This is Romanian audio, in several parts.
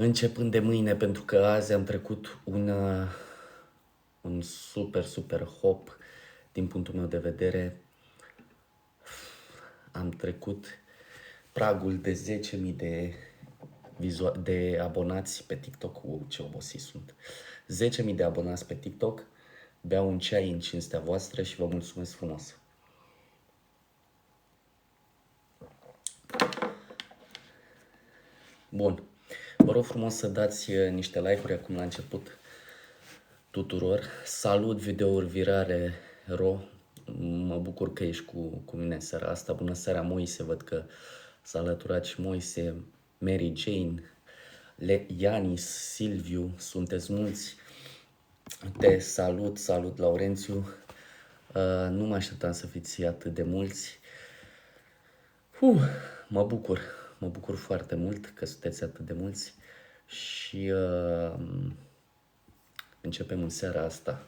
începând de mâine, pentru că azi am trecut un super hop din punctul meu de vedere. Am trecut pragul de 10.000 de abonați pe TikTok. Ce obosit sunt! 10.000 de abonați pe TikTok. Beau un ceai în cinstea voastră și vă mulțumesc frumos. Bun. Vă rog frumos să dați niște like-uri acum la început tuturor. Salut, videouri virale, Ro. Mă bucur că ești cu mine în seara asta. Bună seara, Moise. Văd că s-a alăturat și Moise, Mary Jane, Ianis, Silviu. Sunteți mulți. Te salut, Laurențiu. Nu mă așteptam să fiți atât de mulți. Mă bucur foarte mult că sunteți atât de mulți și începem în seara asta.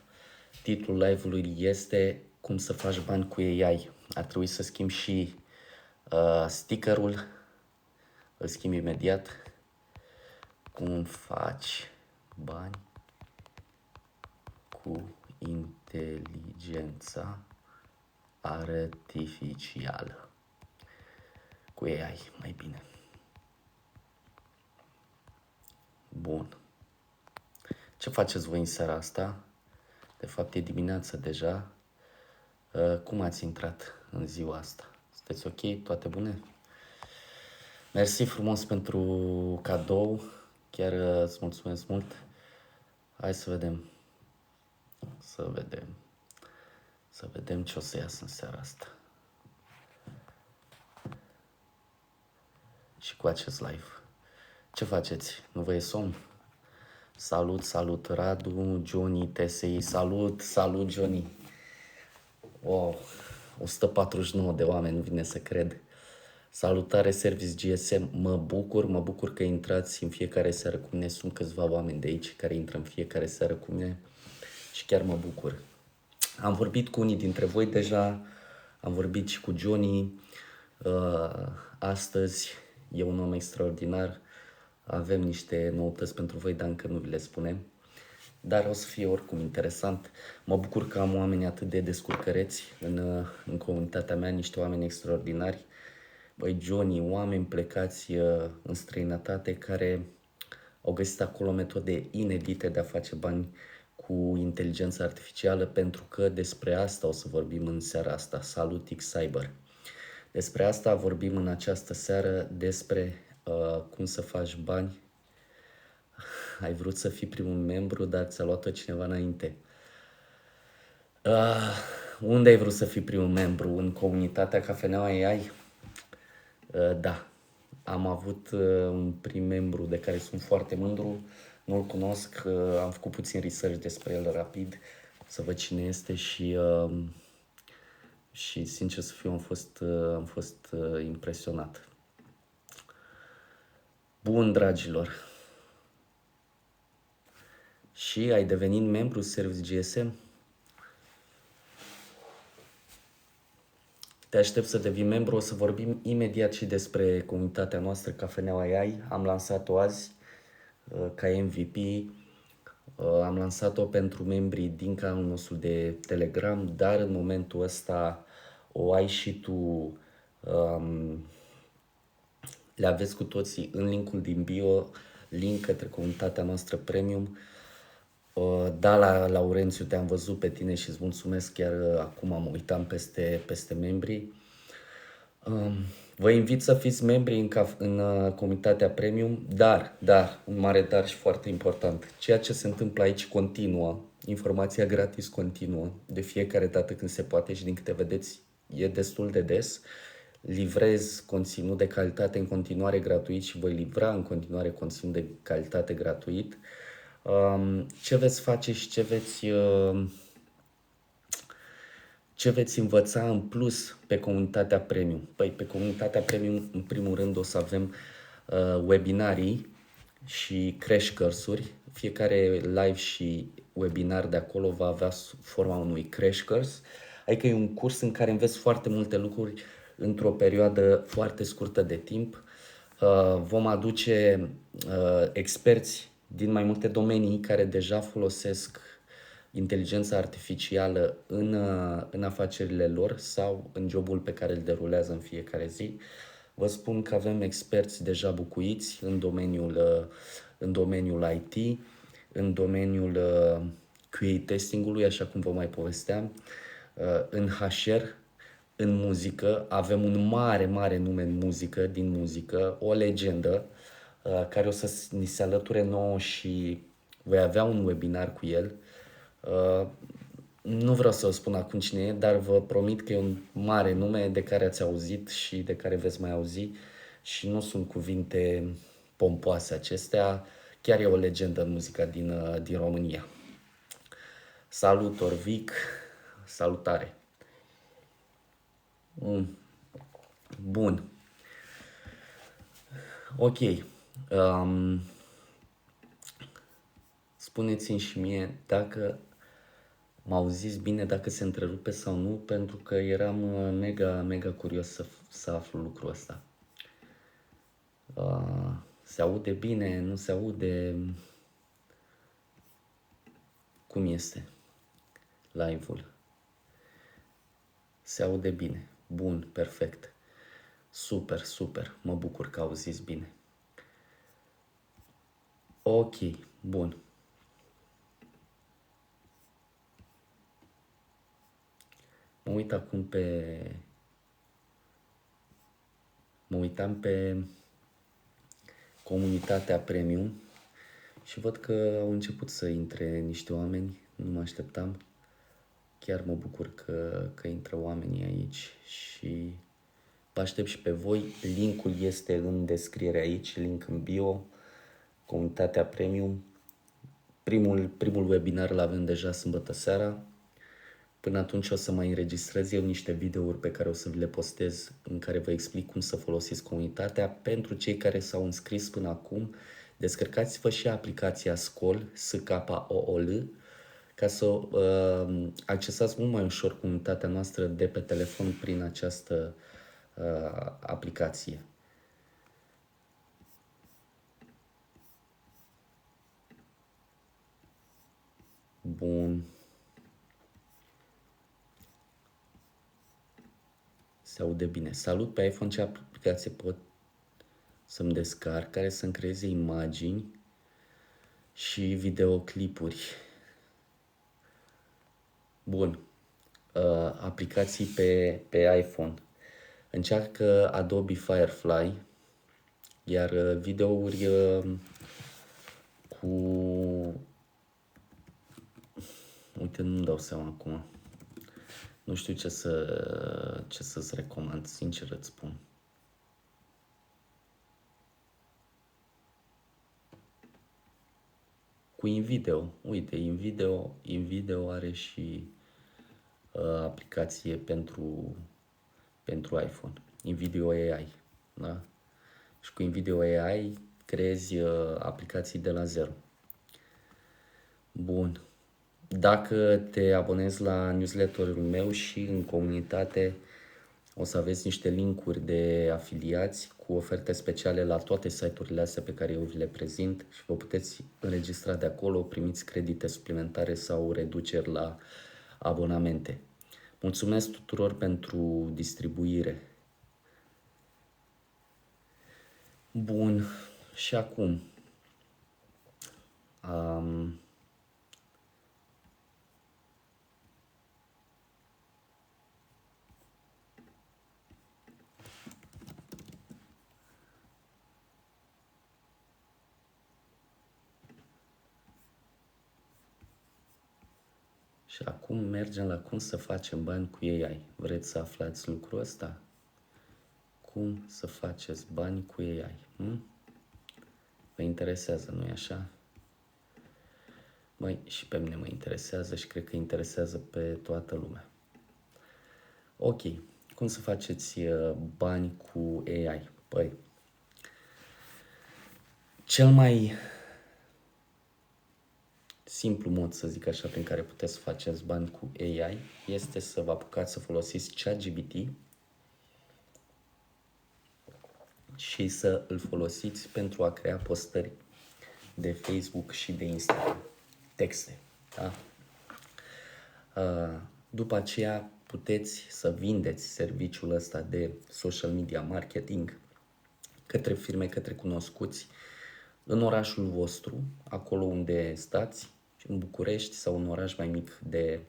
Titlul live-ului este Cum să faci bani cu AI. Ar trebui să schimb și stickerul, îl schimb imediat. Cum faci bani cu inteligența artificială. Cu AI, mai bine. Bun. Ce faceți voi în seara asta? De fapt, e dimineață deja. Cum ați intrat în ziua asta? Sunteți ok? Toate bune? Mersi frumos pentru cadou. Chiar îți mulțumesc mult. Hai să vedem. Să vedem ce o să iasă în seara asta. Și cu acest live. Ce faceți? Nu vă e somn? Salut, Radu, Johnny, TSI, salut, Johnny. Wow, 149 de oameni, nu vine să cred. Salutare, Service GSM, mă bucur că intrați în fiecare seară cu mine. Sunt câțiva oameni de aici care intră în fiecare seară cu mine și chiar mă bucur. Am vorbit cu unii dintre voi deja, am vorbit și cu Johnny. Astăzi e un om extraordinar. Avem niște noutăți pentru voi, dar încă nu vi le spunem. Dar o să fie oricum interesant. Mă bucur că am oameni atât de descurcăreți în comunitatea mea, niște oameni extraordinari. Băi, Johnny, oameni plecați în străinătate care au găsit acolo metode inedite de a face bani cu inteligența artificială, pentru că despre asta o să vorbim în seara asta. Salut, X-Cyber! Despre asta vorbim în această seară, despre cum să faci bani. Ai vrut să fii primul membru, dar ți-a luat-o cineva înainte. Unde ai vrut să fii primul membru? În comunitatea Cafeneaua AI? Da. Am avut un prim membru de care sunt foarte mândru. Nu-l cunosc, am făcut puțin research despre el rapid, să văd cine este și sincer să fiu, am fost impresionat. Bun, dragilor. Și ai devenit membru Service GSM? Te aștept să devii membru. O să vorbim imediat și despre comunitatea noastră Cafeneaua AI. Am lansat-o azi ca MVP. Am lansat-o pentru membrii din canalul nostru de Telegram, dar în momentul ăsta o ai și tu. Le aveți cu toții în linkul din bio, link către comunitatea noastră premium. Da, Laurențiu, te-am văzut pe tine și îți mulțumesc, chiar acum mă uitam peste membrii. Vă invit să fiți membri în comunitatea premium, dar, un mare dar și foarte important, ceea ce se întâmplă aici continuă, informația gratis continuă, de fiecare dată când se poate și din câte vedeți e destul de des. Livrez conținut de calitate în continuare gratuit și voi livra în continuare conținut de calitate gratuit. Ce veți face și ce veți învăța în plus pe comunitatea premium? Păi pe comunitatea premium, în primul rând, o să avem webinarii și crash course-uri. Fiecare live și webinar de acolo va avea forma unui crash course, adică e un curs în care înveți foarte multe lucruri într-o perioadă foarte scurtă de timp. Vom aduce experți din mai multe domenii care deja folosesc inteligența artificială în afacerile lor sau în jobul pe care îl derulează în fiecare zi. Vă spun că avem experți deja bucuiți în domeniul IT, în domeniul QA testingului, așa cum vă mai povesteam, în HR, în muzică. Avem un mare nume în muzică, din muzică, o legendă care o să ni se alăture nouă și voi avea un webinar cu el. Nu vreau să vă spun acum cine e, dar vă promit că e un mare nume de care ați auzit și de care veți mai auzi și nu sunt cuvinte pompoase acestea, chiar e o legendă în muzica din România. Salut, Orvic, salutare! Bun. Ok. Spuneți-mi și mie dacă m-auziți bine, dacă se întrerupe sau nu, pentru că eram mega curios să aflu lucrul ăsta. Se aude bine, nu se aude? Cum este live-ul? Se aude bine. Bun, perfect. Super, mă bucur că auziți bine. Ok, bun. Mă uitam pe comunitatea premium și văd că au început să intre niște oameni, nu mă așteptam. Chiar mă bucur că intră oamenii aici și vă aștept și pe voi. Linkul este în descriere aici, link în bio, comunitatea premium. Primul webinar îl avem deja sâmbătă seara. Până atunci o să mai înregistrez eu niște videouri pe care o să vi le postez în care vă explic cum să folosiți comunitatea. Pentru cei care s-au înscris până acum, descărcați-vă și aplicația SCOL, SKOOL, ca să accesați mult mai ușor comunitatea noastră de pe telefon prin această aplicație. Bun. Se aude bine. Salut, pe iPhone ce aplicație pot să-mi descarc care să-mi creeze imagini și videoclipuri? Bun. Aplicații pe iPhone. Încearcă Adobe Firefly, iar videouri cu... Uite, nu-mi dau seama acum. Nu știu ce să-ți recomand, sincer îți spun. Cu InVideo. Uite, InVideo are și aplicație pentru iPhone. InVideo AI. Da? Și cu InVideo AI creezi aplicații de la zero. Bun. Dacă te abonezi la newsletterul meu și în comunitate o să aveți niște linkuri de afiliați cu oferte speciale la toate site-urile astea pe care eu vi le prezint și vă puteți înregistra de acolo, primiți credite suplimentare sau reduceri la abonamente. Mulțumesc tuturor pentru distribuire. Bun, și acum mergem la cum să facem bani cu AI. Vreți să aflați lucrul ăsta? Cum să faceți bani cu AI? Vă interesează, nu-i așa? Măi, și pe mine mă interesează și cred că interesează pe toată lumea. Ok, cum să faceți bani cu AI? Păi, cel mai simplu mod, să zic așa, prin care puteți să faceți bani cu AI este să vă apucați să folosiți ChatGPT și să îl folosiți pentru a crea postări de Facebook și de Instagram, texte. Da? După aceea puteți să vindeți serviciul ăsta de social media marketing către firme, către cunoscuți în orașul vostru, acolo unde stați, în București sau un oraș mai mic de,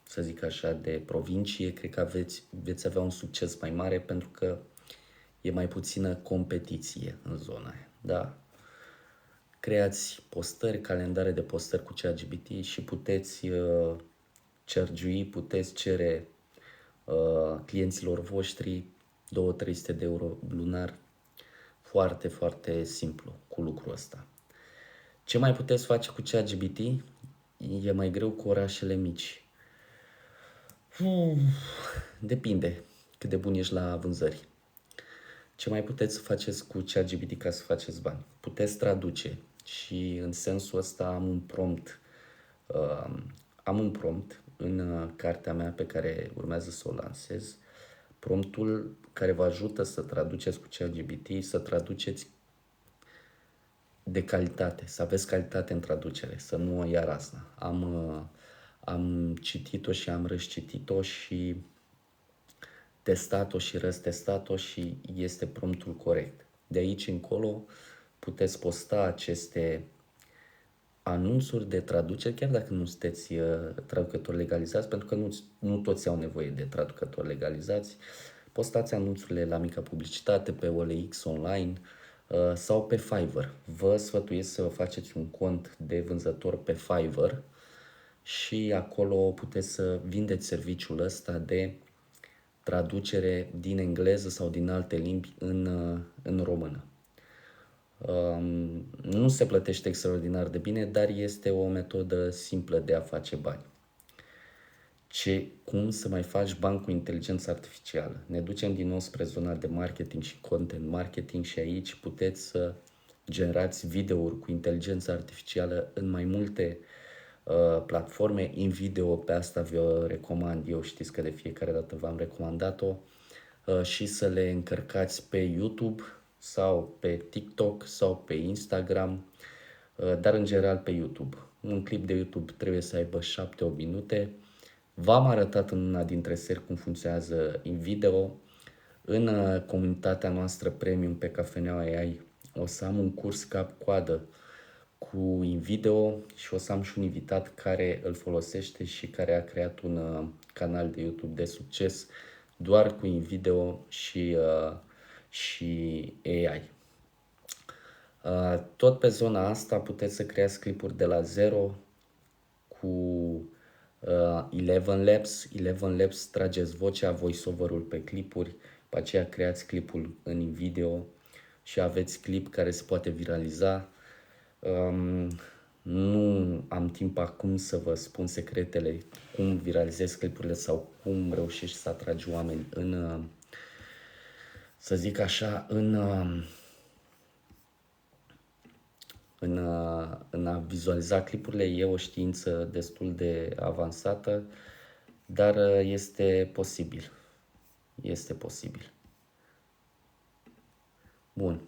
să zic așa, de provincie. Cred că veți avea un succes mai mare pentru că e mai puțină competiție în zona aia. Da? Creați postări, calendare de postări cu ChatGPT și puteți puteți cere clienților voștri 200-300 de euro lunar. Foarte, foarte simplu cu lucrul ăsta. Ce mai puteți face cu ChatGPT? E mai greu cu orașele mici. Depinde cât de bun ești la vânzări. Ce mai puteți să faceți cu ChatGPT ca să faceți bani? Puteți traduce și în sensul ăsta am un prompt în cartea mea pe care urmează să o lansez. Promptul care vă ajută să traduceți cu ChatGPT, să traduceți de calitate, să aveți calitate în traducere, să nu o ia razna. Am citit-o și am răscitit-o și testat-o și răstestat-o și este promptul corect. De aici încolo puteți posta aceste anunțuri de traducere, chiar dacă nu sunteți traducători legalizați, pentru că nu toți au nevoie de traducători legalizați. Postați anunțurile la mica publicitate pe OLX online sau pe Fiverr. Vă sfătuiesc să vă faceți un cont de vânzător pe Fiverr și acolo puteți să vindeți serviciul ăsta de traducere din engleză sau din alte limbi în română. Nu se plătește extraordinar de bine, dar este o metodă simplă de a face bani. Cum să mai faci bani cu inteligența artificială? Ne ducem din nou spre zona de marketing și content marketing și aici puteți să generați videouri cu inteligența artificială în mai multe platforme. In video, pe asta vă recomand eu, știți că de fiecare dată v-am recomandat-o, și să le încărcați pe YouTube sau pe TikTok sau pe Instagram, dar în general pe YouTube. Un clip de YouTube trebuie să aibă 7-8 minute. V-am arătat în una dintre seri cum funcționează in video. În comunitatea noastră premium pe Cafeneaua AI o să am un curs cap-coadă cu in video și o să am și un invitat care îl folosește și care a creat un canal de YouTube de succes doar cu in video și AI. Tot pe zona asta puteți să creați clipuri de la zero cu Eleven Labs. Eleven Labs, trageți vocea, voice-over-ul pe clipuri, după aceea creați clipul în video și aveți clip care se poate viraliza. Nu am timp acum să vă spun secretele cum viralizezi clipurile sau cum reușești să atragi oameni să zic așa, în a vizualiza clipurile. E o știință destul de avansată, dar este posibil. Este posibil. Bun.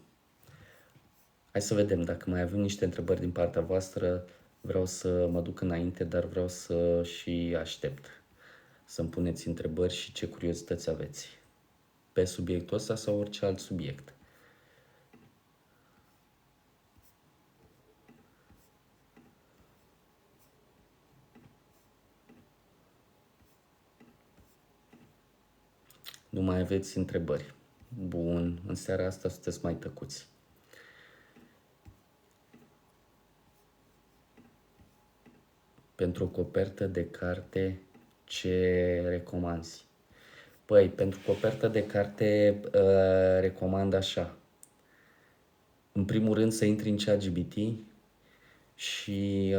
Hai să vedem dacă mai avem niște întrebări din partea voastră. Vreau să mă duc înainte, dar vreau să și aștept să-mi puneți întrebări și ce curiozități aveți pe subiectul ăsta sau orice alt subiect. Nu mai aveți întrebări. Bun, în seara asta sunteți mai tăcuți. Pentru o copertă de carte, ce recomanzi? Păi, pentru copertă de carte recomand așa. În primul rând să intri în ChatGPT și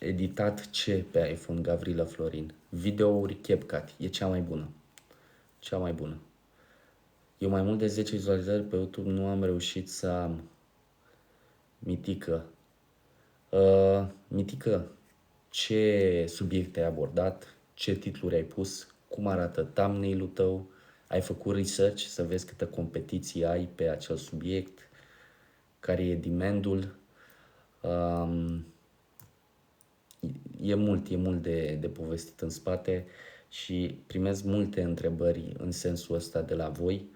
editat ce pe iPhone, Gavrila Florin. Videouri CapCut, e cea mai bună. Cea mai bună. Eu mai mult de 10 vizualizări pe YouTube nu am reușit să am. Mitică. Mitică, ce subiecte ai abordat, ce titluri ai pus, cum arată thumbnail-ul tău, Ai făcut research să vezi câte competiții ai pe acel subiect, care e demand-ul. E mult de povestit în spate și primez multe întrebări în sensul ăsta de la voi.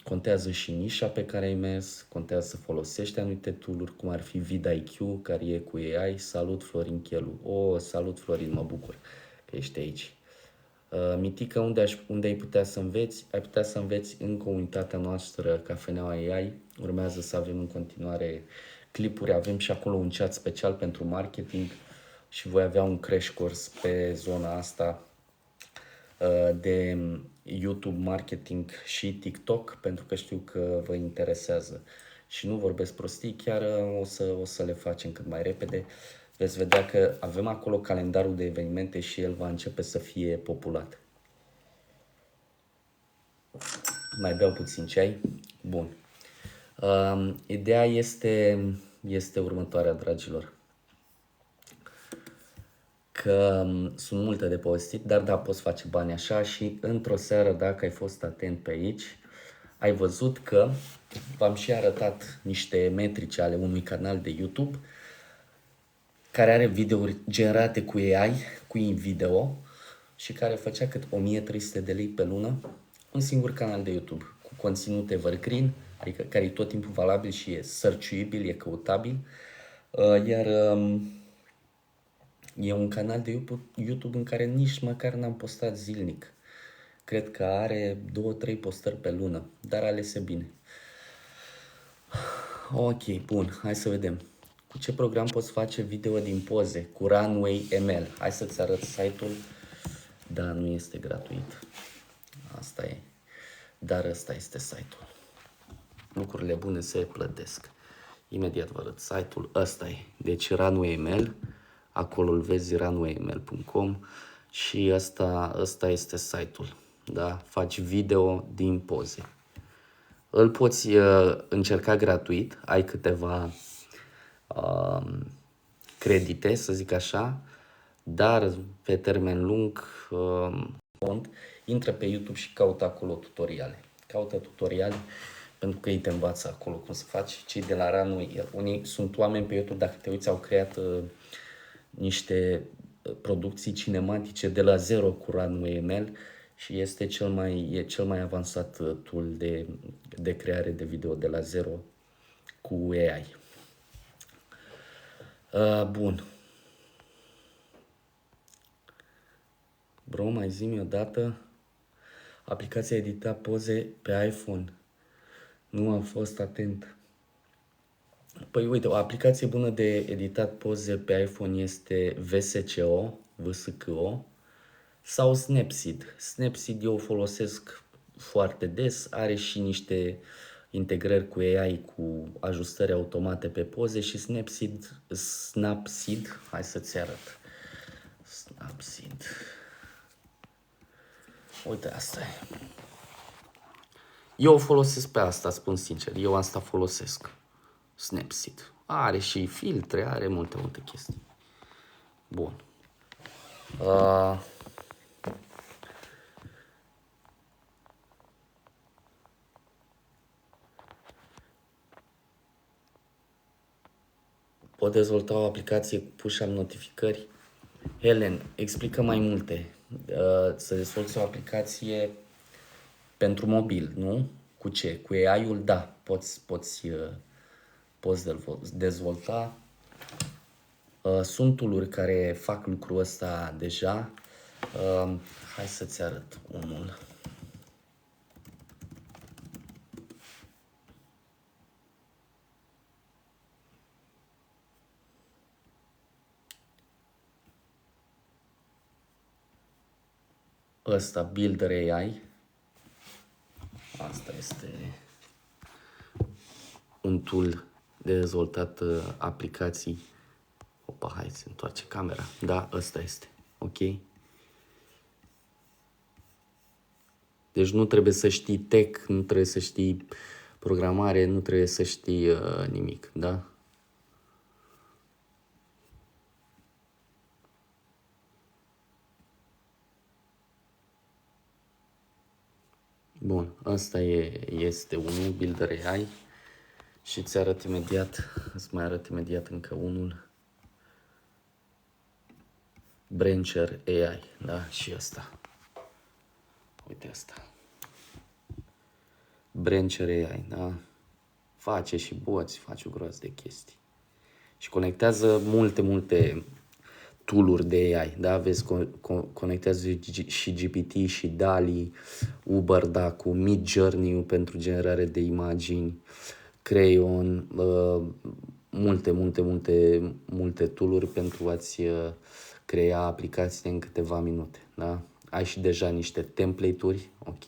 Contează și nișa pe care ai mers, contează să folosești anumite tool-uri, cum ar fi vidIQ, care e cu AI. Salut, Florin Chelu! Salut, Florin, mă bucur că ești aici. Mitica, unde ai putea să înveți? Ai putea să înveți în comunitatea noastră Cafeneaua AI. Urmează să avem în continuare clipuri, avem și acolo un chat special pentru marketing și voi avea un crash course pe zona asta de YouTube marketing și TikTok, pentru că știu că vă interesează și nu vorbesc prostii, chiar o să le facem cât mai repede. Veți vedea că avem acolo calendarul de evenimente și el va începe să fie populat. Mai beau puțin ceai. Bun. Ideea este următoarea, dragilor. Că sunt multe de povestit, dar da, poți face bani așa și într-o seară, dacă ai fost atent pe aici, ai văzut că v-am și arătat niște metrici ale unui canal de YouTube care are videouri generate cu AI, cu InVideo și care făcea cât 1300 de lei pe lună, un singur canal de YouTube cu conținut evergreen, adică care e tot timpul valabil și e searchuibil, e căutabil, iar e un canal de YouTube în care nici măcar n-am postat zilnic. Cred că are 2-3 postări pe lună, dar alese bine. Ok, bun, hai să vedem. Cu ce program poți face video din poze? Cu Runway ML. Hai să-ți arăt site-ul. Da, nu este gratuit. Asta e. Dar ăsta este site-ul. Lucrurile bune se plătesc. Imediat vă arăt site-ul. Ăsta e. Deci Runway ML. Acolo îl vezi, runwayml.com și ăsta este site-ul. Da? Faci video din poze. Îl poți încerca gratuit, ai câteva credite, să zic așa, dar pe termen lung, intră pe YouTube și caută acolo tutoriale. Caută tutoriale pentru că ei te învață acolo cum să faci. Cei de la Runway, unii sunt oameni pe YouTube, dacă te uiți, au creat niște producții cinematice de la zero cu Runway ML și este cel mai avansat tool de creare de video de la zero cu AI. Bun. Bro, mai zi-mi odată. Aplicația edita poze pe iPhone. Nu am fost atent. Păi uite, o aplicație bună de editat poze pe iPhone este VSCO sau Snapseed. Snapseed eu o folosesc foarte des, are și niște integrări cu AI, cu ajustări automate pe poze și Snapseed, hai să-ți arăt. Snapseed. Uite, asta e. Eu o folosesc pe asta, spun sincer, eu asta folosesc. Snapseed. Are și filtre, are multe chestii. Bun. Pot dezvolta o aplicație cu push-up notificări? Helen, explică mai multe. Să dezvolți o aplicație pentru mobil, nu? Cu ce? Cu AI-ul? Da, poți dezvolta. Sunt tool-uri care fac lucrul ăsta deja. Hai să-ți arăt unul. Ăsta, Builder AI. Asta este un tool de dezvoltat aplicații. Opa, hai să întoarce camera. Da, ăsta este. Ok? Deci nu trebuie să știi tech, nu trebuie să știi programare, nu trebuie să știi nimic, da? Bun, asta este unul, Builder AI. Și îți arăt imediat, îți mai arăt imediat încă unul. Brancher AI, da? Și ăsta. Uite asta. Brancher AI, da? Face și boți, face o groază de chestii. Și conectează multe tool-uri de AI, da? Vezi, conectează și GPT și DALL-E, Uber, da, cu Midjourney pentru generare de imagini, Crayon, multe tool-uri pentru a-ți crea aplicații în câteva minute, da? Ai și deja niște template-uri, ok?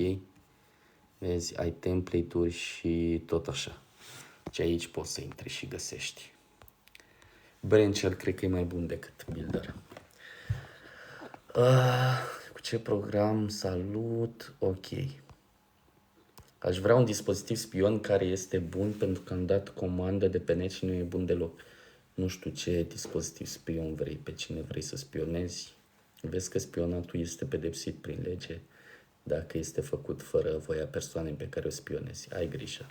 Vezi, ai template-uri și tot așa. Și aici poți să intri și găsești. Brancher cred că e mai bun decât Builder. Cu ce program? Salut, ok. Aș vrea un dispozitiv spion care este bun pentru că am dat comandă de pe net și nu e bun deloc. Nu știu ce dispozitiv spion vrei, pe cine vrei să spionezi. Vezi că spionatul este pedepsit prin lege dacă este făcut fără voia persoanei pe care o spionezi. Ai grijă.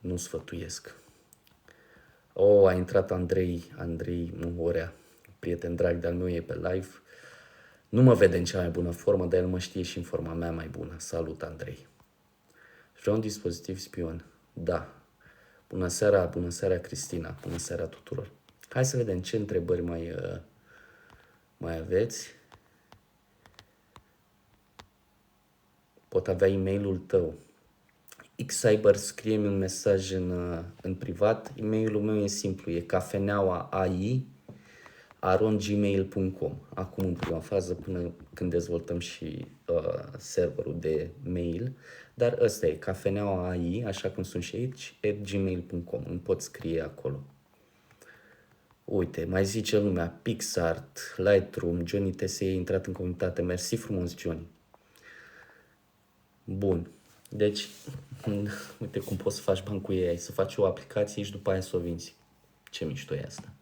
Nu sfătuiesc. A intrat Andrei Muhorea, prieten drag de-al meu, e pe live. Nu mă vede în cea mai bună formă, dar el mă știe și în forma mea mai bună. Salut, Andrei. Vreau un dispozitiv spion. Da. Bună seara, Cristina. Bună seara tuturor. Hai să vedem ce întrebări mai aveți. Pot avea e-mailul tău. Xcyber, scrie-mi un mesaj în privat. E-mailul meu e simplu, e cafeneaua.ai@gmail.com. Acum în prima fază, până când dezvoltăm și serverul de mail. Dar ăsta e cafeneaua.ai, așa cum sunt și aici, @gmail.com. Îmi poți scrie acolo. Uite, mai zice lumea, PixArt, Lightroom, Johnny TSE a intrat în comunitate. Mersi frumos, Johnny. Bun. Deci, uite cum poți să faci bani cu ei, să faci o aplicație și după aia să o vinzi. Ce mișto e asta.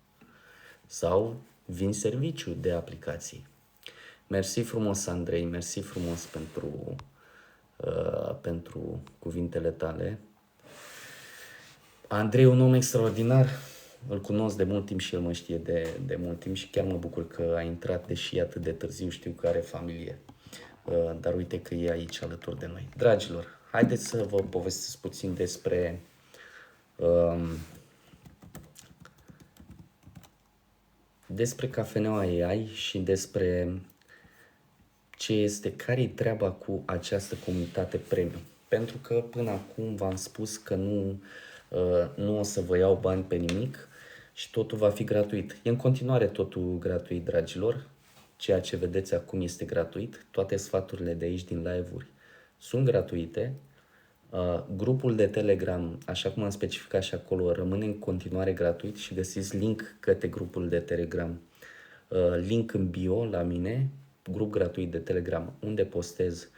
Sau vinzi serviciu de aplicații. Mersi frumos, Andrei, mersi frumos pentru cuvintele tale. Andrei e un om extraordinar, îl cunosc de mult timp și el mă știe de mult timp și chiar mă bucur că a intrat, deși atât de târziu, știu că are familie. Dar uite că e aici alături de noi. Dragilor, haideți să vă povestesc puțin despre Cafeneaua AI și despre care-i treaba cu această comunitate premium. Pentru că până acum v-am spus că nu o să vă iau bani pe nimic și totul va fi gratuit. E în continuare totul gratuit, dragilor. Ceea ce vedeți acum este gratuit. Toate sfaturile de aici din live-uri sunt gratuite. Grupul de Telegram, așa cum am specificat și acolo, rămâne în continuare gratuit și găsiți link către grupul de Telegram. Link în bio la mine, grup gratuit de Telegram, unde postez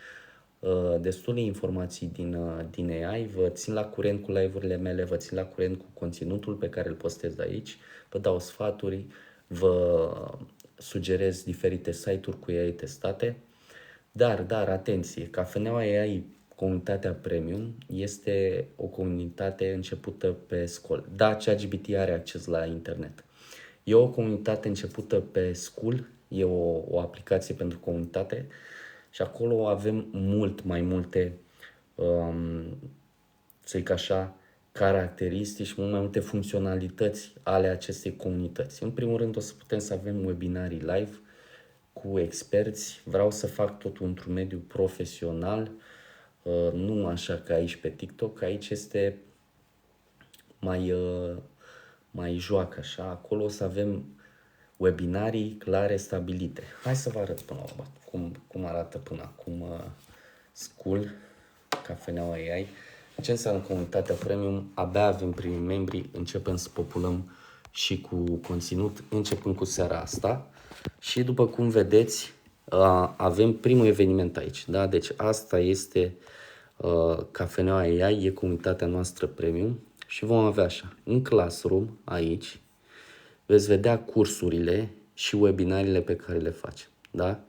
destule informații din AI, vă țin la curent cu live-urile mele, vă țin la curent cu conținutul pe care îl postez aici, vă dau sfaturi, vă sugerez diferite site-uri cu AI testate. Dar, atenție, Cafeneaua AI, comunitatea premium, este o comunitate începută pe School. Da, ChatGPT are acces la internet. E o comunitate începută pe School, e o aplicație pentru comunitate și acolo avem mult mai multe, să zic așa, caracteristici, mult mai multe funcționalități ale acestei comunități. În primul rând o să putem să avem webinarii live cu experți. Vreau să fac totul într-un mediu profesional, nu așa ca aici pe TikTok. Aici este mai joacă așa. Acolo o să avem webinarii clare, stabilite. Hai să vă arăt până la urmă cum arată până acum School, Cafeneaua AI. Ce înseamnă comunitatea premium? Abia avem primii membri, începem să populăm și cu conținut, începând cu seara asta. Și după cum vedeți, avem primul eveniment aici. Da? Deci asta este Cafeneaua AI, e comunitatea noastră premium și vom avea așa, în Classroom aici, veți vedea cursurile și webinariile pe care le facem. Da?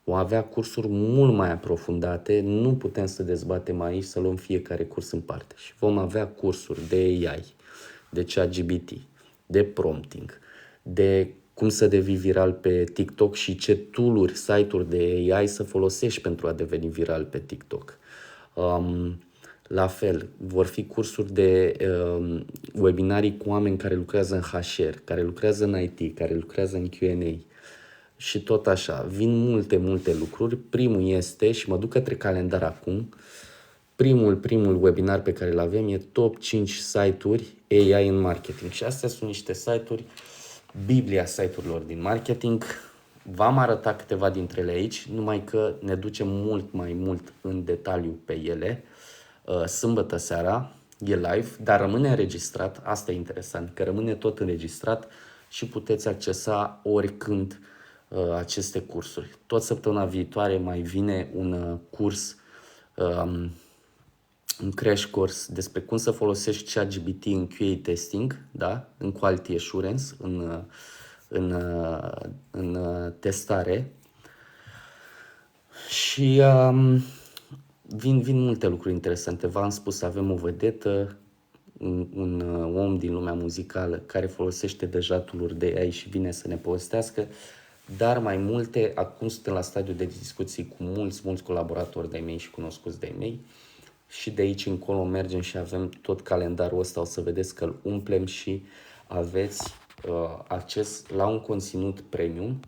Vom avea cursuri mult mai aprofundate, nu putem să dezbatem aici, să luăm fiecare curs în parte. Și vom avea cursuri de AI, de ChatGPT, de prompting, de cum să devii viral pe TikTok și ce tool-uri, site-uri de AI să folosești pentru a deveni viral pe TikTok. La fel, vor fi cursuri de webinarii cu oameni care lucrează în HR, care lucrează în IT, care lucrează în Q&A. Și tot așa, vin multe lucruri. Primul este, și mă duc către calendar acum, primul webinar pe care îl avem e top 5 site-uri AI în marketing. Și astea sunt niște site-uri, Biblia site-urilor din marketing. V-am arătat câteva dintre ele aici, numai că ne ducem mult mai mult în detaliu pe ele. Sâmbătă seara e live, dar rămâne înregistrat. Asta e interesant, că rămâne tot înregistrat și puteți accesa oricând aceste cursuri. Tot săptămâna viitoare mai vine un curs, un crash course despre cum să folosești ChatGPT în QA testing, da? În quality assurance, în testare. Și vin multe lucruri interesante. V-am spus, avem o vedetă, un om din lumea muzicală care folosește deja tool-uri de AI și vine să ne povestească, dar mai multe. Acum suntem la stadiul de discuții cu mulți colaboratori de-ai mei și cunoscuți de-ai mei și de aici încolo mergem și avem tot calendarul ăsta, o să vedeți că îl umplem și aveți acces la un conținut premium.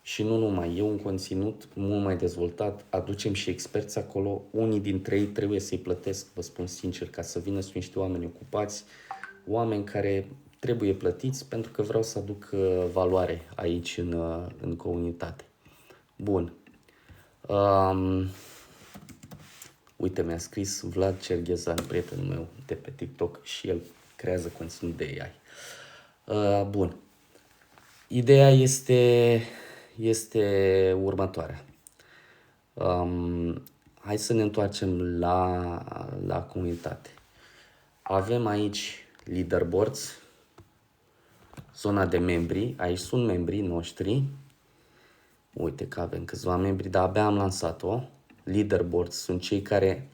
Și nu numai, e un conținut mult mai dezvoltat, aducem și experți acolo, unii dintre ei trebuie să-i plătesc, vă spun sincer, ca să vină, sunt niște oameni ocupați, oameni care trebuie plătiți pentru că vreau să aduc valoare aici în comunitate. Bun. Uite, mi-a scris Vlad Cerghezan, prietenul meu de pe TikTok și el creează conținut de AI. Bun. Ideea este următoarea. Hai să ne întoarcem la comunitate. Avem aici leaderboards, zona de membri. Aici sunt membrii noștri. Uite că avem câțiva membri, dar abia am lansat-o. Leaderboards sunt cei care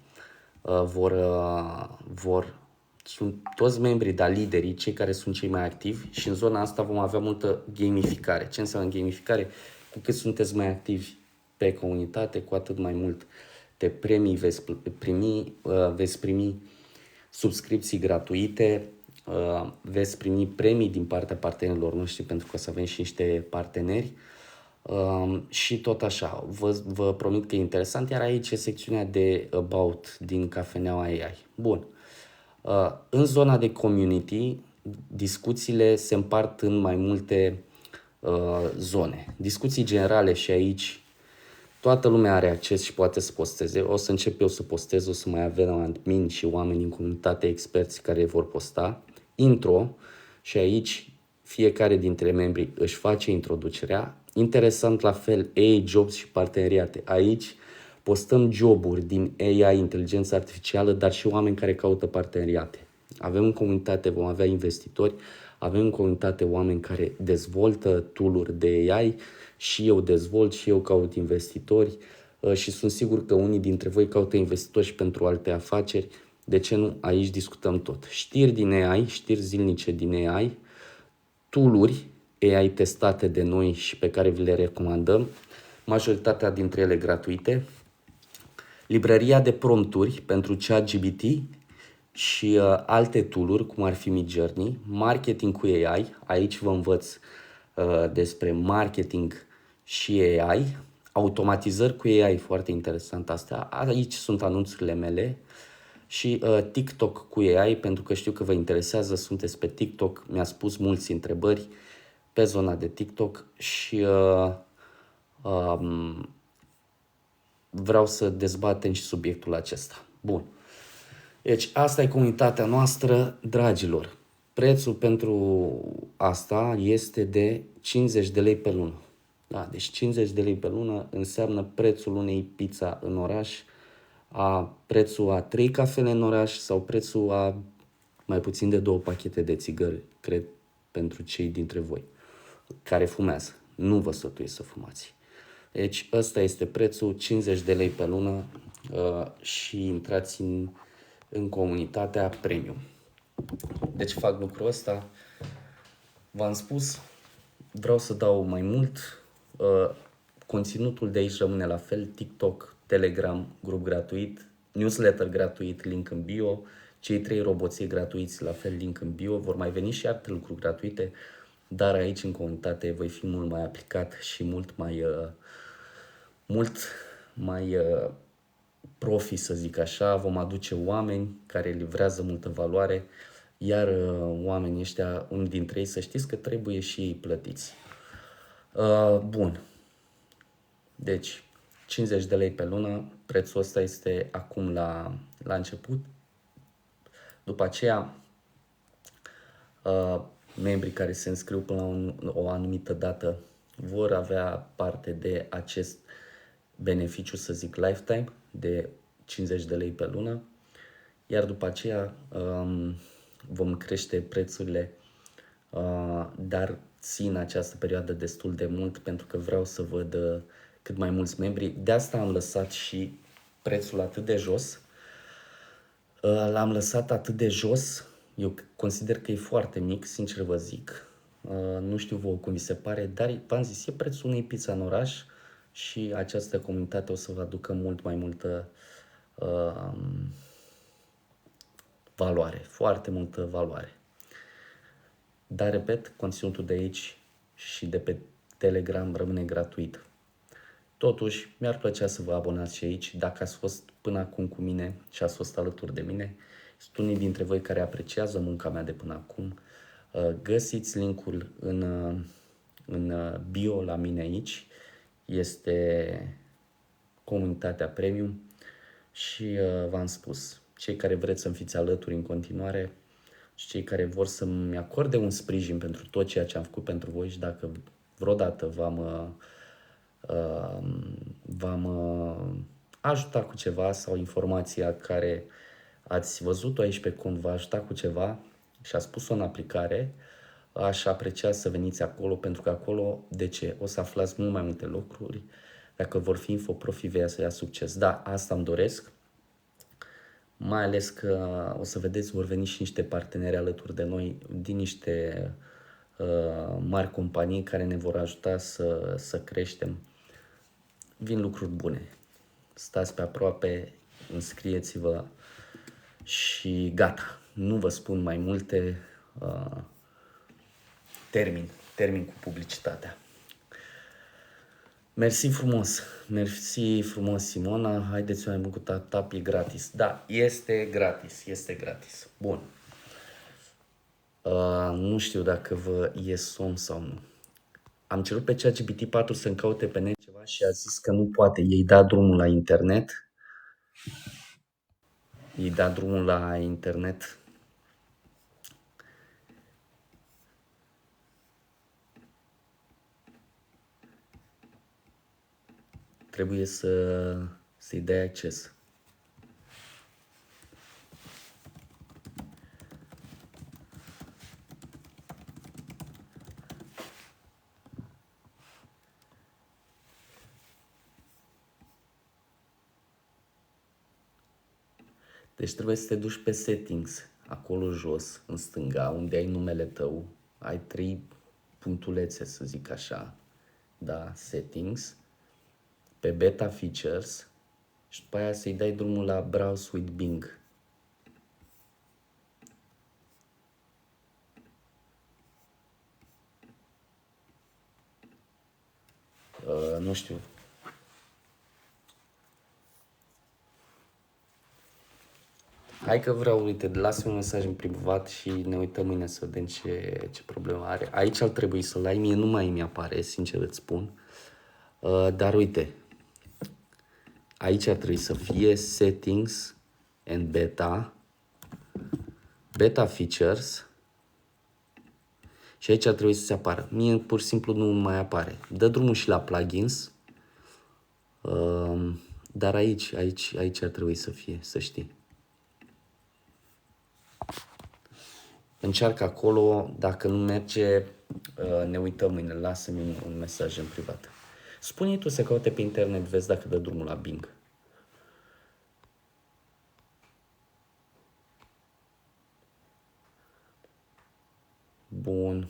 sunt toți membrii, dar liderii, cei care sunt cei mai activi, și în zona asta vom avea multă gamificare. Ce înseamnă gamificare? Cu cât sunteți mai activi pe comunitate, cu atât mai mult de premii veți primi subscripții gratuite, veți primi premii din partea partenerilor noștri, pentru că o să avem și niște parteneri. Și tot așa, vă promit că e interesant, iar aici e secțiunea de About din Cafeneaua AI. Bun. În zona de community, discuțiile se împart în mai multe zone. Discuții generale, și aici toată lumea are acces și poate să posteze. O să încep eu să postez, o să mai avem admin și oameni în comunitate, experți care vor posta. Intro, și aici fiecare dintre membri își face introducerea. Interesant la fel, AI, jobs și parteneriate. Aici postăm joburi din AI, inteligență artificială, dar și oameni care caută parteneriate. Avem în comunitate, vom avea investitori, avem în comunitate oameni care dezvoltă tool-uri de AI, și eu dezvolt și eu caut investitori și sunt sigur că unii dintre voi caută investitori și pentru alte afaceri. De ce nu? Aici discutăm tot. Știri din AI, știri zilnice din AI, tool-uri AI testate de noi și pe care vi le recomandăm, majoritatea dintre ele gratuite, librăria de prompturi pentru ChatGPT și alte tool-uri, cum ar fi Midjourney, marketing cu AI, aici vă învăț despre marketing și AI, automatizări cu AI, foarte interesant astea, aici sunt anunțurile mele, și TikTok cu AI, pentru că știu că vă interesează, sunteți pe TikTok, mi-a spus mulți întrebări pe zona de TikTok și vreau să dezbatem și subiectul acesta. Bun. Deci asta e comunitatea noastră, dragilor. Prețul pentru asta este de 50 de lei pe lună. Da, deci 50 de lei pe lună înseamnă prețul unei pizza în oraș, prețul a 3 cafele în oraș sau prețul a mai puțin de 2 pachete de țigări, cred, pentru cei dintre voi care fumează. Nu vă sfătuiesc să fumați. Deci ăsta este prețul, 50 de lei pe lună și intrați în comunitatea premium. Deci fac lucrul ăsta, v-am spus, vreau să dau mai mult, conținutul de aici rămâne la fel, TikTok, Telegram, grup gratuit, newsletter gratuit, link în bio, cei 3 roboții gratuiți, la fel, link în bio, vor mai veni și alte lucruri gratuite, dar aici în comunitate voi fi mult mai aplicat și mult mai profi, să zic așa, vom aduce oameni care livrează multă valoare, iar oamenii ăștia, unii dintre ei, să știți că trebuie și ei plătiți. Bun. Deci, 50 de lei pe lună, prețul ăsta este acum la început. După aceea, membrii care se înscriu până la o anumită dată vor avea parte de acest beneficiu, să zic, lifetime, de 50 de lei pe lună, iar după aceea vom crește prețurile, dar țin această perioadă destul de mult pentru că vreau să văd cât mai mulți membri. De asta am lăsat și prețul atât de jos. L-am lăsat atât de jos, eu consider că e foarte mic, sincer vă zic. Nu știu vouă cum vi se pare, dar v-am zis, e prețul unei pizza în oraș și această comunitate o să vă aducă mult mai multă valoare, foarte multă valoare. Dar, repet, conținutul de aici și de pe Telegram rămâne gratuit. Totuși, mi-ar plăcea să vă abonați și aici. Dacă ați fost până acum cu mine și ați fost alături de mine, sunt unii dintre voi care apreciază munca mea de până acum. Găsiți linkul în bio la mine aici. Este comunitatea premium și v-am spus, cei care vreți să-mi fiți alături în continuare și cei care vor să-mi acorde un sprijin pentru tot ceea ce am făcut pentru voi și dacă vreodată v-am ajutat cu ceva sau informația care ați văzut-o aici pe cont v-a ajutat cu ceva și ați pus-o în aplicare, aș aprecia să veniți acolo, pentru că acolo, de ce? O să aflați mult mai multe lucruri. Dacă vor fi infoprofi, vei să ia succes. Da, asta îmi doresc. Mai ales că o să vedeți, vor veni și niște parteneri alături de noi din niște mari companii care ne vor ajuta să creștem. Vin lucruri bune. Stați pe aproape, înscrieți-vă și gata. Nu vă spun mai multe. Termin cu publicitatea. Mersi frumos, Simona. Haideți mai mult cu tap, e gratis. Da, este gratis. Bun. Nu știu dacă vă e somn sau nu. Am cerut pe ChatGPT 4 să-mi caute pe net ceva și a zis că nu poate. Ei da drumul la internet. Trebuie să-i dai acces. Deci trebuie să te duci pe settings, acolo jos, în stânga, unde ai numele tău, ai 3 punctulețe, să zic așa, da, settings, pe beta features și după aia să-i dai drumul la browse with Bing. Nu știu. Hai că vreau, uite, lasă-mi un mesaj în privat și ne uităm mâine să vedem ce problemă are. Aici ar trebui să-l ai, mie nu mai mi apare, sincer îți spun. Dar uite, aici ar trebui să fie settings and beta features și aici ar trebui să se apară. Mie pur și simplu nu mai apare. Dă drumul și la plugins, dar aici ar trebui să fie, să știi. Încearcă acolo, dacă nu merge, ne uităm mâine, lasă-mi un mesaj în privat. Spune-i tu să caute pe internet, vezi dacă dă drumul la Bing. Bun.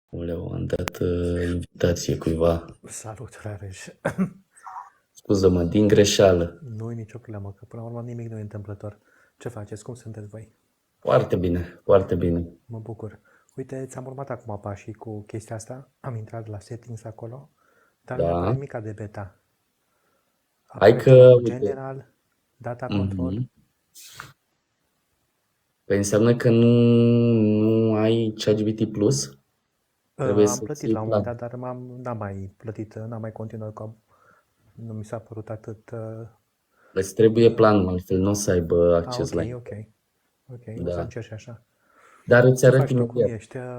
Uleu, am dat invitație cuiva. Salut, Rareș. Scuză-mă, din greșeală. Nu e nicio problemă, că până la urmă nimic nu e întâmplător. Ce faceți? Cum sunteți voi? Foarte bine, foarte bine. Mă bucur. Uite, ți-am urmat acum pașii cu chestia asta. Am intrat la settings acolo, dar nu apare Da. nimica de beta. Hai Apare că, ceva cu uite, general, data control. Păi înseamnă că nu ai ChatGPT Plus? Trebuie Am să plătit ții la un moment plan. dat, dar n-am mai plătit, n-am mai continuat, că nu mi s-a părut atât... Îți trebuie planul, altfel nu o să aibă acces la ok, el. ok. Ok, o să Da. încerc și așa. Dar îți Ce arăt faci tu? Cum imediat. ești? Ești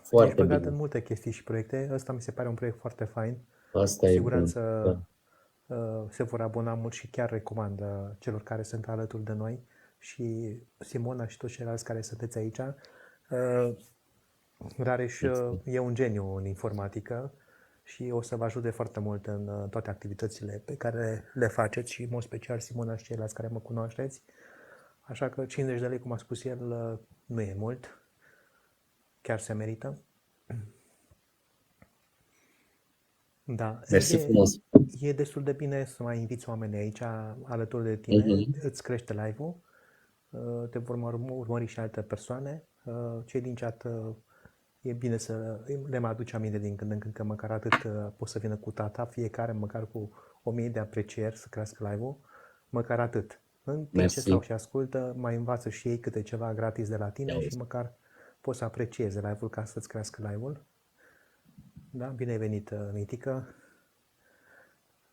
Foarte băgat bine. în multe chestii și proiecte. Ăsta mi se pare un proiect foarte fain. Asta Cu e bun. siguranță Da. se vor abona mult și chiar recomand celor care sunt alături de noi și Simona și toți ceilalți care sunteți aici. Rareș e un geniu în informatică și o să vă ajute foarte mult în toate activitățile pe care le faceți și în mod special Simona și ceilalți care mă cunoașteți. Așa că 50 de lei, cum a spus el, nu e mult. Chiar se merită. Da, Mersi frumos. e destul de bine să mai inviți oameni aici alături de tine, îți crește live-ul, te vor urmări și alte persoane. Cei din chat e bine să le mai aduci aminte din când în când, că măcar atât pot să vină cu tata, fiecare măcar cu 1000 de aprecieri să crească live-ul, măcar atât. În timp ce Mersi. stau și ascultă, mai învață și ei câte ceva gratis de la tine și măcar poți să aprecieze live-ul ca să-ți crească live-ul. Da, bine ai venit, Mitică.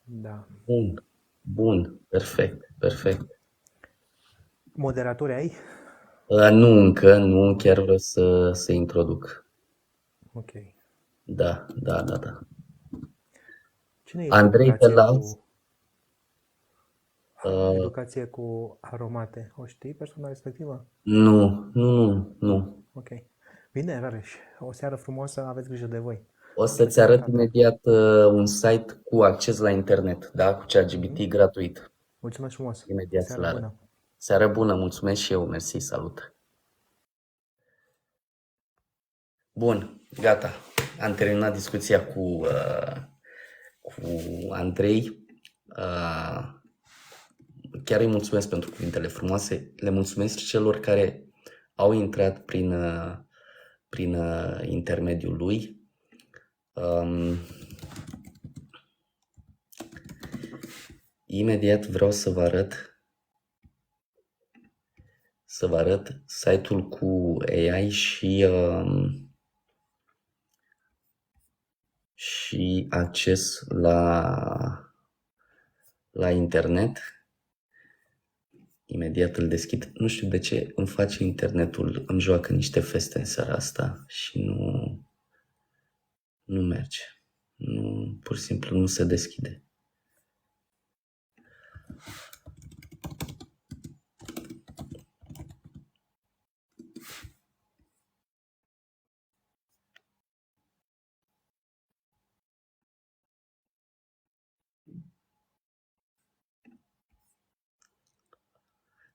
Da. Bun. Perfect. Moderatori ai? Nu încă, nu, chiar vreau să introduc. Ok. Da. Cine e Andrei te las. educație cu aromate? O știi persoana respectivă? Nu. Ok. Bine, Rareș. O seară frumoasă, aveți grijă de voi. O să-ți arăt imediat un site cu acces la internet, da? Cu ChatGPT gratuit. Mulțumesc frumos. Imediat Seară la bună. Seară bună, mulțumesc și eu, mersi, salut. Bun, gata. Am terminat discuția cu Andrei. Chiar îi mulțumesc pentru cuvintele frumoase. Le mulțumesc și celor care au intrat prin intermediul lui. Imediat vreau să vă arăt site-ul cu AI și acces la internet. Imediat îl deschid. Nu știu de ce îmi face internetul, îmi joacă niște feste în seara asta și nu merge. Pur și simplu nu se deschide.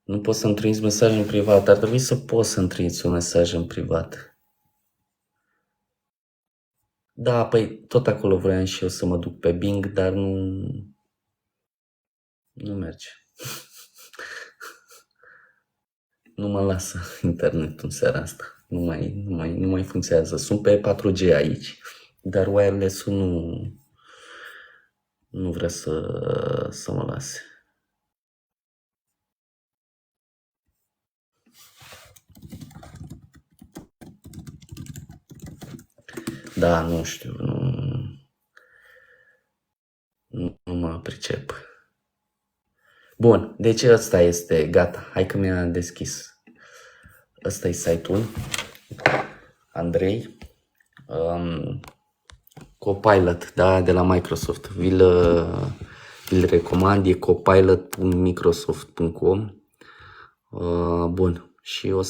Nu pot să-mi trimiți mesaj în privat. Ar trebui să pot să-mi trimiți un mesaj în privat. Da, păi tot acolo vroiam și eu să mă duc pe Bing, dar nu merge. Nu mă lasă internetul în seara asta. Nu mai funcționează. Sunt pe 4G aici, dar wireless-ul nu vrea să mă lase. Da, nu știu, nu mă pricep. Bun, deci ăsta este, gata, hai că mi-a deschis. Ăsta e site-ul, Andrei, Copilot, da, de la Microsoft. Vi-l recomand, e copilot.microsoft.com. Bun, și o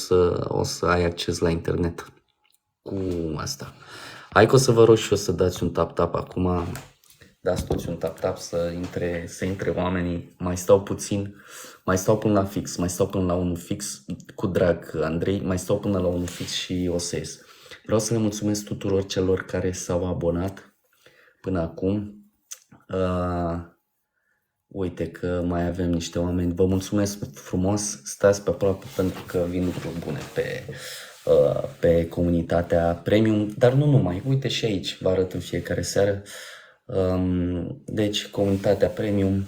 să ai acces la internet cu asta. Hai că o să vă rog și eu să dați un tap-tap acum. Dați toți un tap-tap să intre oamenii. Mai stau puțin, mai stau până la fix, mai stau până la unul fix. Cu drag, Andrei, mai stau până la unul fix și o să ies. Vreau să le mulțumesc tuturor celor care s-au abonat până acum. Uite că mai avem niște oameni. Vă mulțumesc frumos, stați pe aproape pentru că vin lucruri bune pe comunitatea premium, dar nu numai. Uite și aici, vă arăt în fiecare seară. Deci, comunitatea premium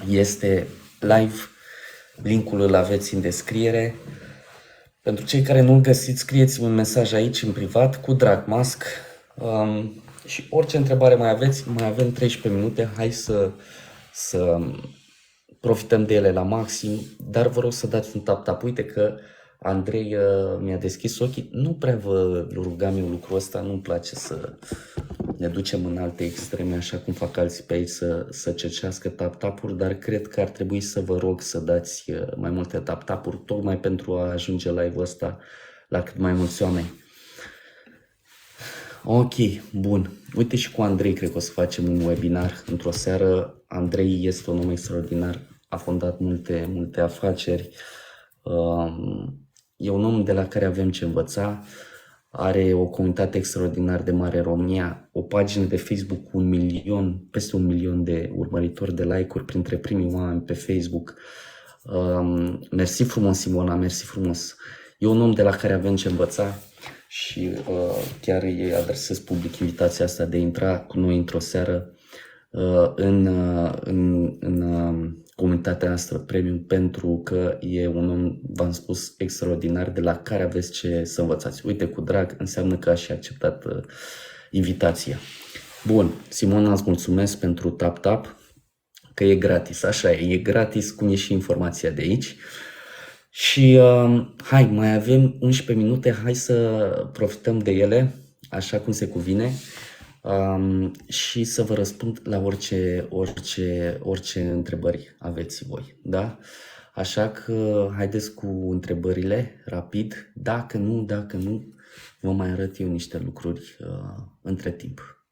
este live. Linkul îl aveți în descriere. Pentru cei care nu-l găsiți, scrieți-mi un mesaj aici în privat cu drag mask. Și orice întrebare mai aveți, mai avem 13 minute, hai să profităm de ele la maxim, dar vă rog să dați un tap-tap. Uite că Andrei mi-a deschis ochii, nu prea vă rugam eu lucrul ăsta, nu-mi place să ne ducem în alte extreme, așa cum fac alții pe aici, să cercească tap-tap-uri, dar cred că ar trebui să vă rog să dați mai multe tap-tap-uri, tocmai pentru a ajunge live-ul ăsta la cât mai mulți oameni. Ok, bun. Uite și cu Andrei cred că o să facem un webinar într-o seară. Andrei este un om extraordinar, a fondat multe afaceri. E un om de la care avem ce învăța. Are o comunitate extraordinar de mare în România, o pagină de Facebook cu 1 milion, peste 1 milion de urmăritori, de like-uri, printre primii oameni pe Facebook. Mersi frumos, Simona, mersi frumos. E un om de la care avem ce învăța și chiar îi adresez public invitația asta de a intra cu noi într-o seară în comunitatea noastră premium, pentru că e un om, v-am spus, extraordinar, de la care aveți ce să învățați. Uite, cu drag, înseamnă că aș acceptat invitația. Bun, Simona, îți mulțumesc pentru tap-tap, că e gratis, așa e gratis, cum e și informația de aici. Și hai, mai avem 11 minute, hai să profităm de ele, așa cum se cuvine. Și să vă răspund la orice întrebări aveți voi, da? Așa că haideți cu întrebările rapid. Dacă nu, vă mai arăt eu niște lucruri între timp.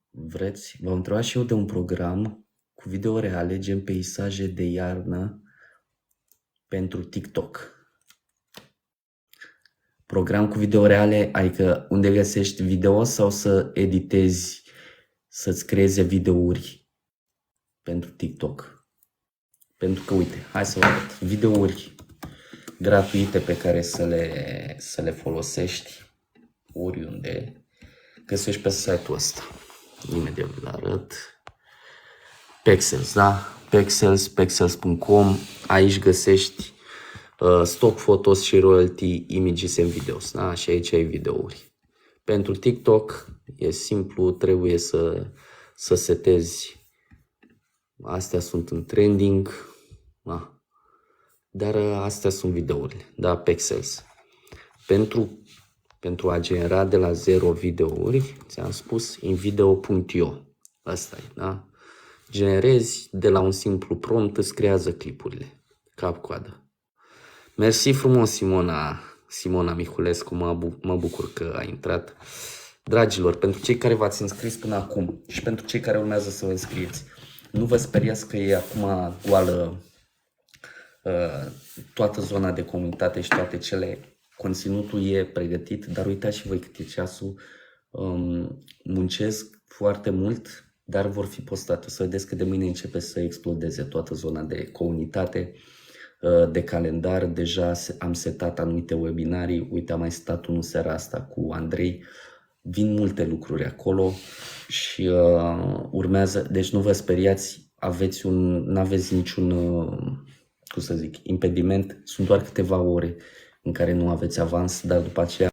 Vreți? V-am întrebat și eu de un program cu video reale, gen peisaje de iarnă pentru TikTok. Program cu video reale, adică unde găsești video sau să editezi, să-ți creeze videouri pentru TikTok. Pentru că, uite, hai să vă arăt videouri gratuite pe care să le folosești oriunde. Găsești pe site-ul ăsta. Imediat vi-l arăt. Pexels, da? Pexels.com. Aici găsești stock photos și royalty images and videos, da? Și aici ai videouri. Pentru TikTok e simplu, trebuie să setezi. Astea sunt în trending, da. Dar astea sunt videourile, da? Pexels. Pentru a genera de la 0 videouri, ți-am spus, invideo.io. Asta e, da? Generezi de la un simplu prompt, îți creează clipurile, cap-coadă. Mersi frumos, Simona Miculescu, mă bucur că ai intrat. Dragilor, pentru cei care v-ați înscris până acum și pentru cei care urmează să vă înscrieți, nu vă speriați că e acum goală toată zona de comunitate și toate cele. Conținutul e pregătit, dar uitați și voi cât e ceasul. Muncesc foarte mult, dar vor fi postate. O să vedeți că de mâine începe să explodeze toată zona de comunitate, de calendar. Deja am setat anumite webinarii. Uite, am mai setat unul seara asta cu Andrei. Vin multe lucruri acolo și urmează. Deci nu vă speriați, n-aveți niciun, cum să zic, impediment. Sunt doar câteva ore în care nu aveți avans, dar după aceea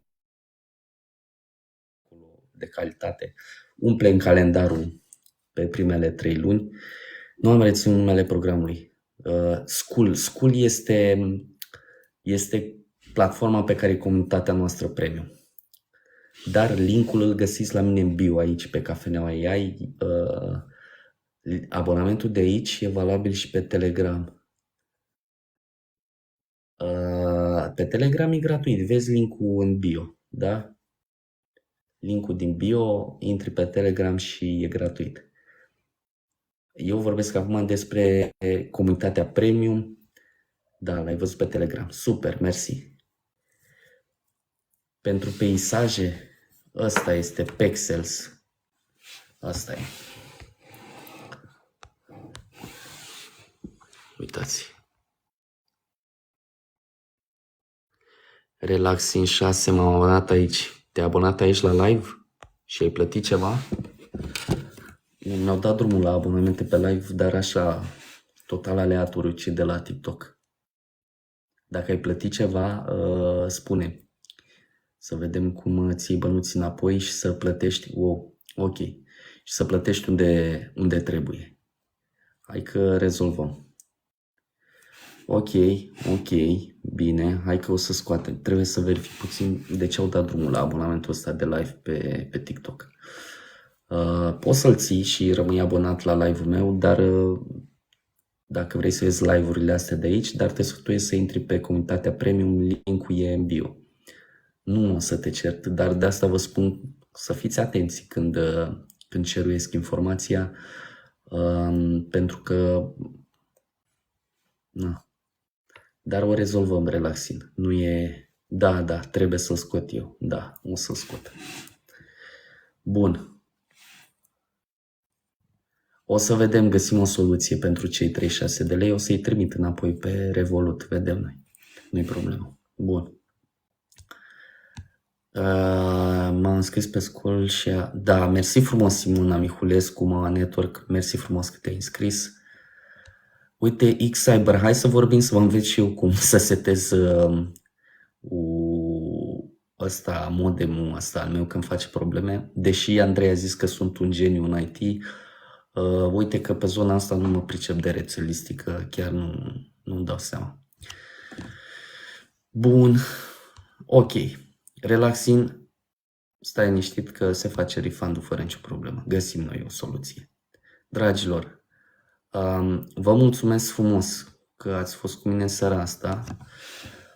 de calitate umple în calendarul pe primele 3 luni. Nu am reținut numele programului. School este platforma pe care e comunitatea noastră premium. Dar linkul îl găsiți la mine în bio aici pe Cafeneaua AI. Abonamentul de aici e valabil și pe Telegram. Pe Telegram e gratuit, vezi linkul în bio, da? linkul din bio, intri pe Telegram și e gratuit. Eu vorbesc acum despre comunitatea premium. Da, l-ai văzut pe Telegram. Super, mersi. Pentru peisaje, ăsta este Pexels. Asta e. Uitați. Relaxing 6 m-am abonat aici. Te-ai abonat aici la live și ai plătit ceva? Mi-au dat drumul la abonamente pe live, dar așa, total aleatoriu, ci de la TikTok. Dacă ai plătit ceva, spune. Să vedem cum ții bănuți înapoi și să plătești. Wow, ok. Și să plătești unde trebuie. Hai că rezolvăm. Ok, bine, hai că o să scoatem. Trebuie să verific puțin de ce au dat drumul la abonamentul ăsta de live pe TikTok. Poți să-l ții și rămâi abonat la live-ul meu, dar dacă vrei să vezi live-urile astea de aici, dar te sfătuiesc să intri pe comunitatea premium, link-ul e în bio. Nu o să te cert, dar de asta vă spun să fiți atenți când ceruiesc informația, pentru că na. Dar o rezolvăm, relaxin. Nu e... Da, trebuie să-l scot eu. Da, o să-l scot. Bun. O să vedem, găsim o soluție pentru cei 36 de lei. O să-i trimit înapoi pe Revolut. Vedem noi. Nu-i problemă. Bun. M-am înscris pe Scol și... Da, mersi frumos, Simona Mihulescu, Mama Network. Mersi frumos că te-ai înscris. Uite, X-Cyber, hai să vorbim, să vă înveț și eu cum să setez modemul ăsta al meu când face probleme. Deși Andrei a zis că sunt un geniu în IT, uite că pe zona asta nu mă pricep de rețelistică, chiar nu-mi dau seama. Bun, ok. Relaxin, stai liniștit că se face refund-ul fără nicio problemă. Găsim noi o soluție. Dragilor, vă mulțumesc frumos că ați fost cu mine în seara asta.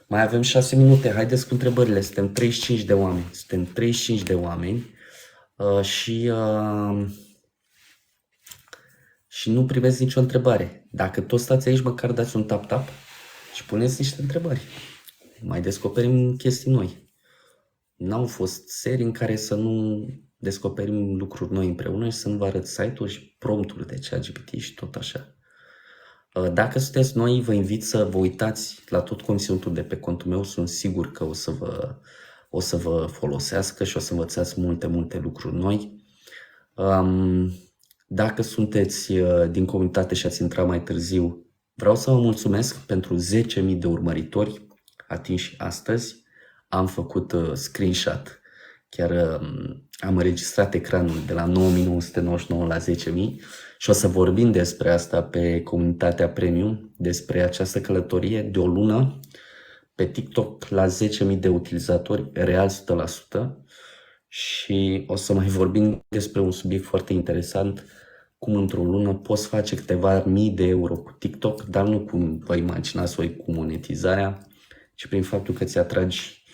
Mai avem 6 minute, haideți cu întrebările. Suntem 35 de oameni. Și nu primesc nicio întrebare. Dacă toți stați aici, măcar dați un tap-tap și puneți niște întrebări. Mai descoperim chestii noi. N-au fost serii în care să nu descoperim lucruri noi împreună și să nu vă arăt site-ul și promptul de ChatGPT și tot așa. Dacă sunteți noi, vă invit să vă uitați la tot conținutul de pe contul meu. Sunt sigur că o să vă folosească și o să învățați multe lucruri noi. Dacă sunteți din comunitate și ați intrat mai târziu, vreau să vă mulțumesc pentru 10.000 de urmăritori atinși astăzi. Am făcut screenshot, chiar am înregistrat ecranul de la 9.999 la 10.000 și o să vorbim despre asta pe comunitatea premium, despre această călătorie de o lună pe TikTok la 10.000 de utilizatori, real 100%, și o să mai vorbim despre un subiect foarte interesant, cum într-o lună poți face câteva mii de euro cu TikTok, dar nu cum vă imaginați voi cu monetizarea, ci prin faptul că ți atragi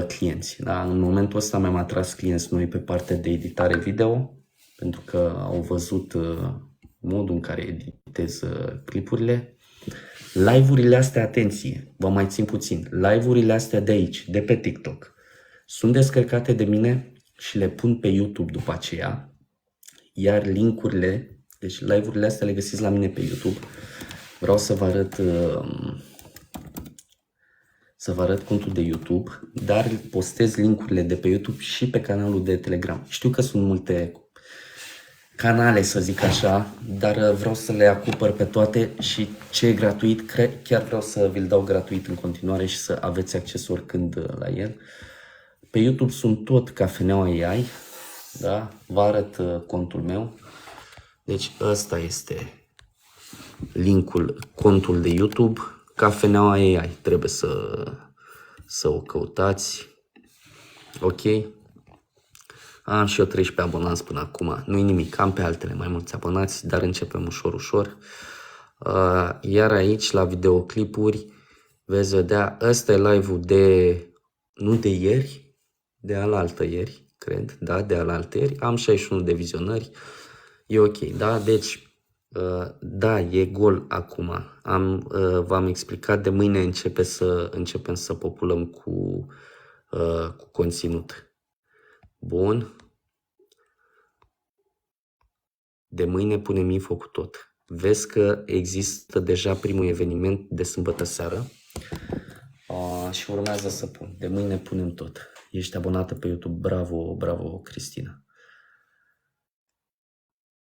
clienți. Da? În momentul ăsta mi-am atras clienți noi pe partea de editare video, pentru că au văzut modul în care editez clipurile. Live-urile astea, atenție, vă mai țin puțin, live-urile astea de aici, de pe TikTok, sunt descărcate de mine și le pun pe YouTube după aceea, iar linkurile, deci live-urile astea le găsiți la mine pe YouTube. Vreau să vă arăt contul de YouTube, dar postez linkurile de pe YouTube și pe canalul de Telegram. Știu că sunt multe canale, să zic așa, dar vreau să le acopăr pe toate și ce e gratuit, chiar vreau să vi-l dau gratuit în continuare și să aveți acces oricând la el. Pe YouTube sunt tot Cafeneaua AI, da? Vă arăt contul meu. Deci ăsta este contul de YouTube, Cafeneaua AI, trebuie să o căutați. Ok? Am și eu 13 abonați până acum, nu-i nimic, am pe altele mai mulți abonați, dar începem ușor. Iar aici, la videoclipuri, veți vedea, ăsta e live-ul nu de ieri, de alaltă ieri, cred, da, de alaltăieri. Am 61 de vizionări, e ok, da? Deci, da, e gol acum. V-am explicat, de mâine începem să populăm cu conținut. Bun. De mâine punem info cu tot. Vezi că există deja primul eveniment de sâmbătă seară și urmează să pun. De mâine punem tot. Ești abonată pe YouTube. Bravo, bravo, Cristina.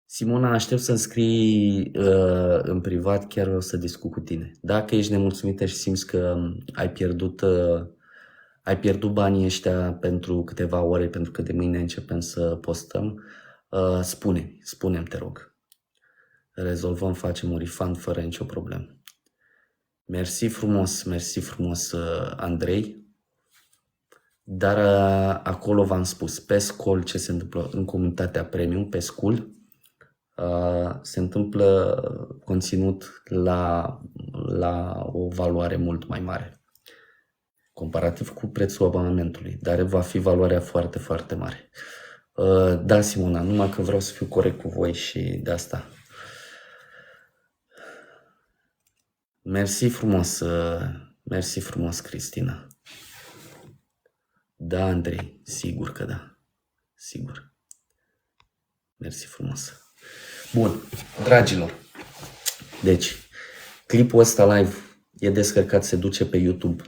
Simona, aștept să-mi scrii în privat, chiar vreau să discut cu tine. Dacă ești nemulțumită și simți că ai pierdut banii ăștia pentru câteva ore, pentru că de mâine începem să postăm, spune-mi, te rog. Rezolvăm, facem un refund fără nicio problemă. Mersi frumos, Andrei. Dar acolo v-am spus, pe School, ce se întâmplă în comunitatea Premium, pe School, se întâmplă conținut la o valoare mult mai mare, comparativ cu prețul abonamentului, dar va fi valoarea foarte, foarte mare. Da, Simona, numai că vreau să fiu corect cu voi și de asta. Mersi frumos, Cristina. Da, Andrei, sigur că da. Sigur. Mersi frumos. Bun, dragilor. Deci, clipul ăsta live e descărcat, se duce pe YouTube.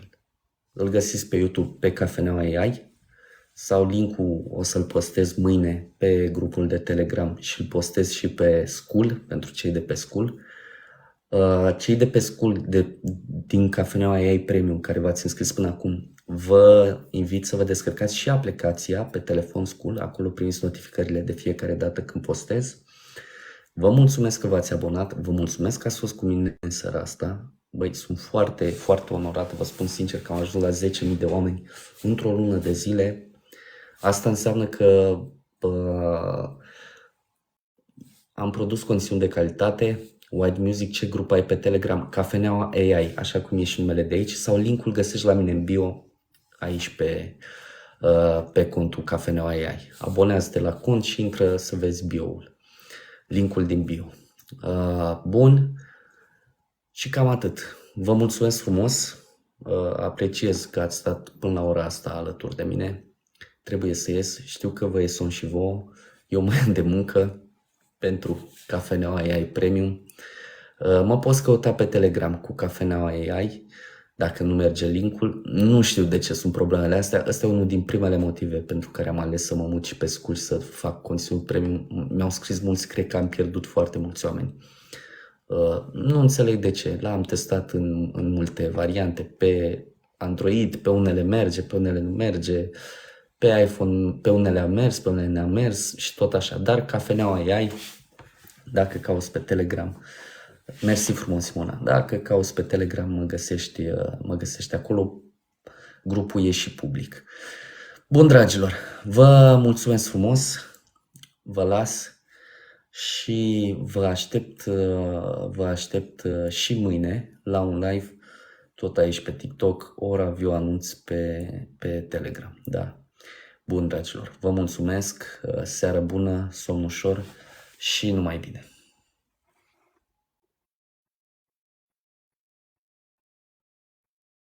Îl găsiți pe YouTube pe Cafeneaua AI sau linkul o să-l postez mâine pe grupul de Telegram și îl postez și pe School, pentru cei de pe School. Cei de pe School din Cafeneaua AI Premium care v-ați înscris până acum, vă invit să vă descărcați și aplicația pe telefon School, acolo primiți notificările de fiecare dată când postez. Vă mulțumesc că v-ați abonat, vă mulțumesc că ați fost cu mine în seara asta. Băi, sunt foarte, foarte onorat, vă spun sincer că am ajuns la 10.000 de oameni într-o lună de zile. Asta înseamnă că am produs conținut de calitate. White Music, ce grup ai pe Telegram? Cafeneaua AI, așa cum e și numele de aici, sau linkul găsești la mine în bio, aici pe contul Cafeneaua AI. Abonează-te la cont și intră să vezi bio-ul, linkul din bio. Bun, și cam atât. Vă mulțumesc frumos, apreciez că ați stat până la ora asta alături de mine. Trebuie să ies, știu că vă e somn și vouă, eu mai am de muncă pentru Cafeneaua AI Premium. Mă poți căuta pe Telegram cu Cafeneaua AI, dacă nu merge linkul. Nu știu de ce sunt problemele astea. Ăsta e unul din primele motive pentru care am ales să mă mut și pe School și să fac conținut premium. Mi-au scris mulți, cred că am pierdut foarte mulți oameni. Nu înțeleg de ce. L-am testat în multe variante, pe Android, pe unele merge, pe unele nu merge, pe iPhone, pe unele a mers, pe unele n-a mers și tot așa. Dar Cafeneaua AI, dacă cauți pe Telegram, mersi frumos, Simona, dacă cauți pe Telegram mă găsești acolo, grupul e și public. Bun, dragilor, vă mulțumesc frumos, vă las și vă aștept și mâine la un live, tot aici pe TikTok, ora vi-o anunț pe Telegram, da. Bun, dragilor, vă mulțumesc, seară bună, somn ușor și numai bine.